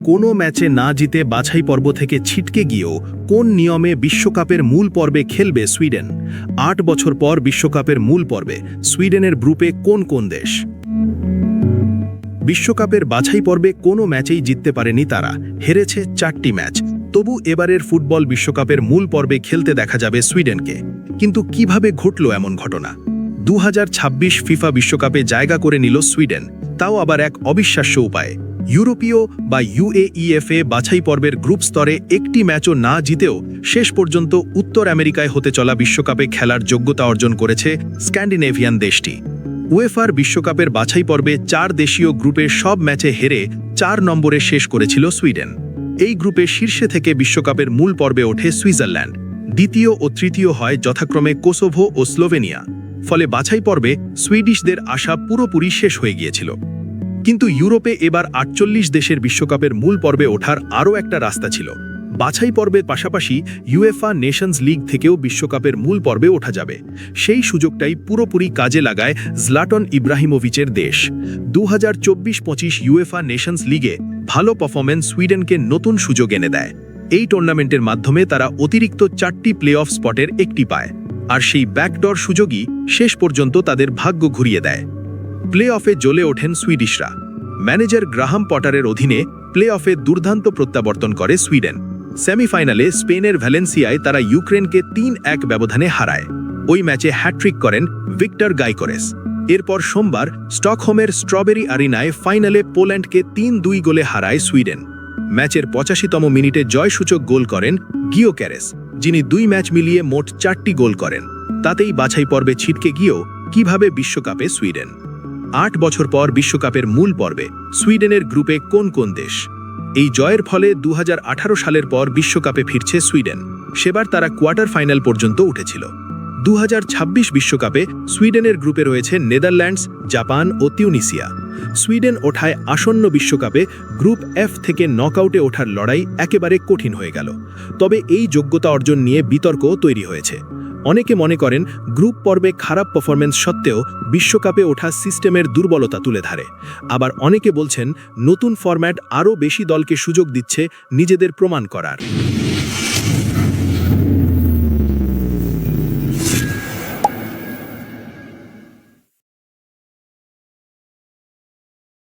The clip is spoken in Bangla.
কোনো ম্যাচে না জিতে বাছাই পর্ব থেকে ছিটকে গিয়েও কোন নিয়মে বিশ্বকাপের মূল পর্বে খেলবে সুইডেন? ৮ বছর পর বিশ্বকাপের মূল পর্বে সুইডেনের গ্রুপে কোন কোন দেশ? বিশ্বকাপের বাছাই পর্বে কোনো ম্যাচেই জিততে পারেনি তারা, হেরেছে 4টি ম্যাচ। তবু এবারের ফুটবল বিশ্বকাপের মূল পর্বে খেলতে দেখা যাবে সুইডেনকে। কিন্তু কিভাবে ঘটল এমন ঘটনা? 2026 ফিফা বিশ্বকাপে জায়গা করে নিল সুইডেন, তাও আবার এক অবিশ্বাস্য উপায়ে। ইউরোপীয় বা UEFA বাছাই পর্বের গ্রুপ স্তরে একটি ম্যাচও না জিতেও শেষ পর্যন্ত উত্তর আমেরিকায় হতে চলা বিশ্বকাপে খেলার যোগ্যতা অর্জন করেছে স্ক্যান্ডিনেভিয়ান দেশটি। উয়েফার বিশ্বকাপের বাছাই পর্বে 4 দেশীয় গ্রুপের সব ম্যাচে হেরে 4 নম্বরে শেষ করেছিল সুইডেন। এই গ্রুপে শীর্ষে থেকে বিশ্বকাপের মূল পর্বে ওঠে সুইজারল্যান্ড, দ্বিতীয় ও তৃতীয় হয় যথাক্রমে কোসোভো ও স্লোভেনিয়া। ফলে বাছাই পর্বে সুইডিশদের আশা পুরোপুরি শেষ হয়ে গিয়েছিল। কিন্তু ইউরোপে এবার 48 দেশের বিশ্বকাপের মূল পর্বে ওঠার আরও একটা রাস্তা ছিল। বাছাই পর্বের পাশাপাশি UEFA নেশনস লিগ থেকেও বিশ্বকাপের মূল পর্বে ওঠা যাবে। সেই সুযোগটাই পুরোপুরি কাজে লাগায় জ্লাটন ইব্রাহিমোভিচের দেশ। 2024-25 UEFA নেশনস লিগে ভালো পারফরম্যান্স সুইডেনকে নতুন সুযোগ এনে দেয়। এই টুর্নামেন্টের মাধ্যমে তারা অতিরিক্ত 4টি প্লে অফ স্পটের একটি পায়, আর সেই ব্যাকডোর সুযোগই শেষ পর্যন্ত তাদের ভাগ্য ঘুরিয়ে দেয়। প্লে অফে জ্বলে ওঠেন সুইডিশরা। ম্যানেজার গ্রাহাম পটারের অধীনে প্লে অফে দুর্দান্ত প্রত্যাবর্তন করে সুইডেন। সেমিফাইনালে স্পেনের ভ্যালেন্সিয়ায় তারা ইউক্রেনকে 3-1 ব্যবধানে হারায়। ওই ম্যাচে হ্যাট্রিক করেন ভিক্টর গাইকোরেস। এরপর সোমবার স্টকহোমের স্ট্রবেরি আরিনায় ফাইনালে পোল্যান্ডকে 3-2 গোলে হারায় সুইডেন। ম্যাচের 85তম মিনিটে জয়সূচক গোল করেন গিওকেরেস, যিনি 2 ম্যাচ মিলিয়ে মোট 4টি গোল করেন। তাতেই বাছাই পর্বে ছিটকে গিয়েও কিভাবে বিশ্বকাপে সুইডেন? 8 বছর পর বিশ্বকাপের মূল পর্বে সুইডেনের গ্রুপে কোন কোন দেশ? এই জয়ের ফলে 2018 সালের পর বিশ্বকাপে ফিরছে সুইডেন। সেবার তারা কোয়ার্টার ফাইনাল পর্যন্ত উঠেছিল। 2026 বিশ্বকাপে সুইডেনের গ্রুপে রয়েছে নেদারল্যান্ডস, জাপান ও তিউনিসিয়া। সুইডেন ওঠায় আসন্ন বিশ্বকাপে গ্রুপ এফ থেকে নকআউটে ওঠার লড়াই একেবারে কঠিন হয়ে গেল। তবে এই যোগ্যতা অর্জন নিয়ে বিতর্কও তৈরি হয়েছে। অনেকে মনে করেন গ্রুপ পর্বে খারাপ পারফরম্যান্স সত্ত্বেও বিশ্বকাপে ওঠা সিস্টেমের দুর্বলতা তুলে ধরে। আবার অনেকে বলছেন নতুন ফরম্যাট আরও বেশি দলকে সুযোগ দিচ্ছে নিজেদের প্রমাণ করার।